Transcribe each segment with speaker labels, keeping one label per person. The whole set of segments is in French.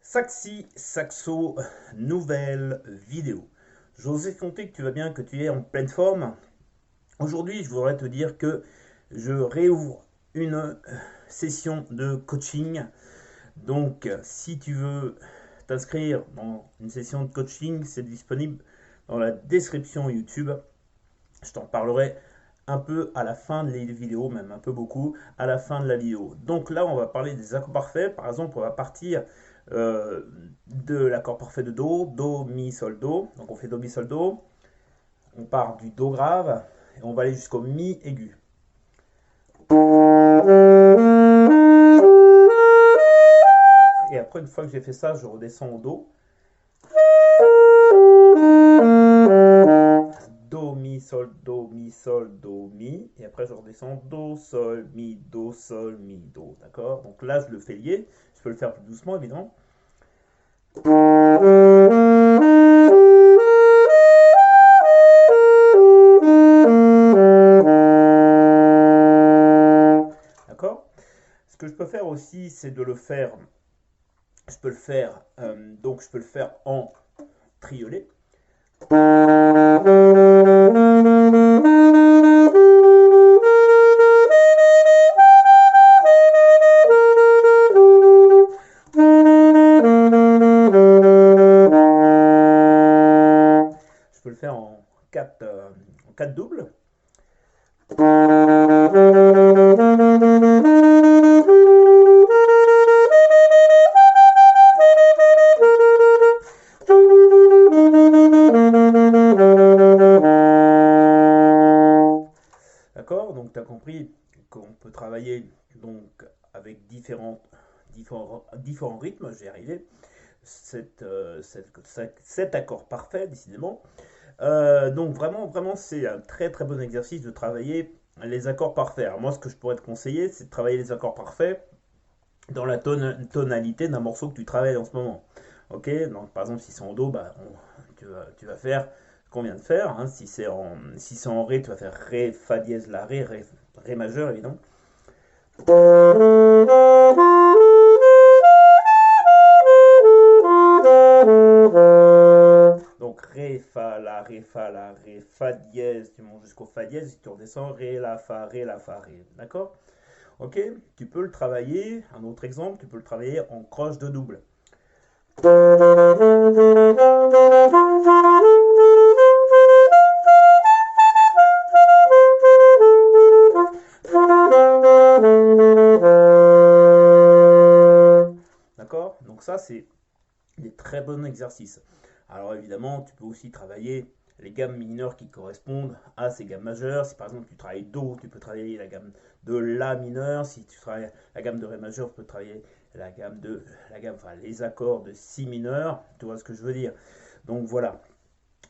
Speaker 1: Saxi Saxo, nouvelle vidéo. J'osais compter que tu vas bien, que tu es en pleine forme. Aujourd'hui, je voudrais te dire que je réouvre une session de coaching. Donc, si tu veux t'inscrire dans une session de coaching, c'est disponible dans la description YouTube. Je t'en parlerai un peu à la fin de la vidéo, même un peu beaucoup, à la fin de la vidéo. Donc là, on va parler des accords parfaits. Par exemple, on va partir euh, de l'accord parfait de Do, Do, Mi, Sol, Do. Donc on fait Do, Mi, Sol, Do. On part du Do grave et on va aller jusqu'au Mi aigu. Et après, une fois que j'ai fait ça, je redescends au Do. Do, mi, sol, do, mi, sol, do, mi. Et après, je redescends do, sol, mi, do, sol, mi, do. D'accord? Donc là, je le fais lié. Je peux le faire plus doucement, évidemment. D'accord? Ce que je peux faire aussi, c'est de le faire. Je peux le faire. Donc, je peux le faire en triolet. Je peux le faire en 4 doubles. D'accord? Donc tu as compris qu'on peut travailler donc avec différents rythmes, j'ai arrivé, cet accord parfait, décidément. Donc vraiment, c'est un très très bon exercice de travailler les accords parfaits. Alors moi, ce que je pourrais te conseiller, c'est de travailler les accords parfaits dans la tonalité d'un morceau que tu travailles en ce moment. Ok? Donc par exemple, si c'est en Do, tu vas faire ce qu'on vient de faire. Hein. Si c'est en Ré, tu vas faire Ré, Fa dièse, La, Ré majeur, évidemment. Donc Ré, Fa, La, Ré, Fa, La, Ré, Fa dièse, tu montes jusqu'au Fa dièse, tu redescends Ré, La, Fa, Ré, La, Fa, Ré. D'accord? Ok? Tu peux le travailler, un autre exemple, tu peux le travailler en croche de double. D'accord? Donc ça, c'est des très bons exercices. Alors évidemment, tu peux aussi travailler les gammes mineures qui correspondent à ces gammes majeures. Si par exemple tu travailles Do, tu peux travailler la gamme de La mineur. Si tu travailles la gamme de Ré majeur, tu peux travailler enfin les accords de Si mineur. Tu vois ce que je veux dire? Donc voilà.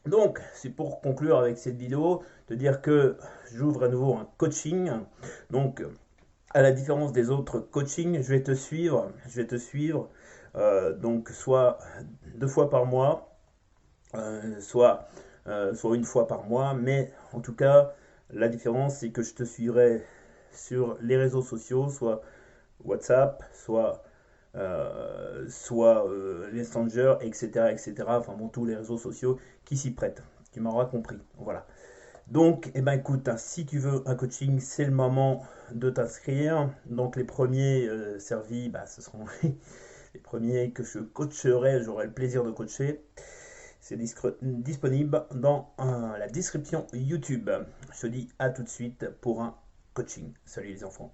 Speaker 1: Donc c'est pour conclure avec cette vidéo, te dire que j'ouvre à nouveau un coaching. Donc à la différence des autres coachings, je vais te suivre donc soit 2 fois par mois, soit une fois par mois, mais en tout cas, la différence c'est que je te suivrai sur les réseaux sociaux, soit WhatsApp, soit Messenger, etc., etc. Enfin bon, tous les réseaux sociaux qui s'y prêtent. Tu m'auras compris. Voilà. Donc, eh ben, écoute, hein, si tu veux un coaching, c'est le moment de t'inscrire. Donc, les premiers servis, ce seront les premiers que je coacherai, j'aurai le plaisir de coacher. C'est disponible dans la description YouTube. Je te dis à tout de suite pour un coaching. Salut les enfants.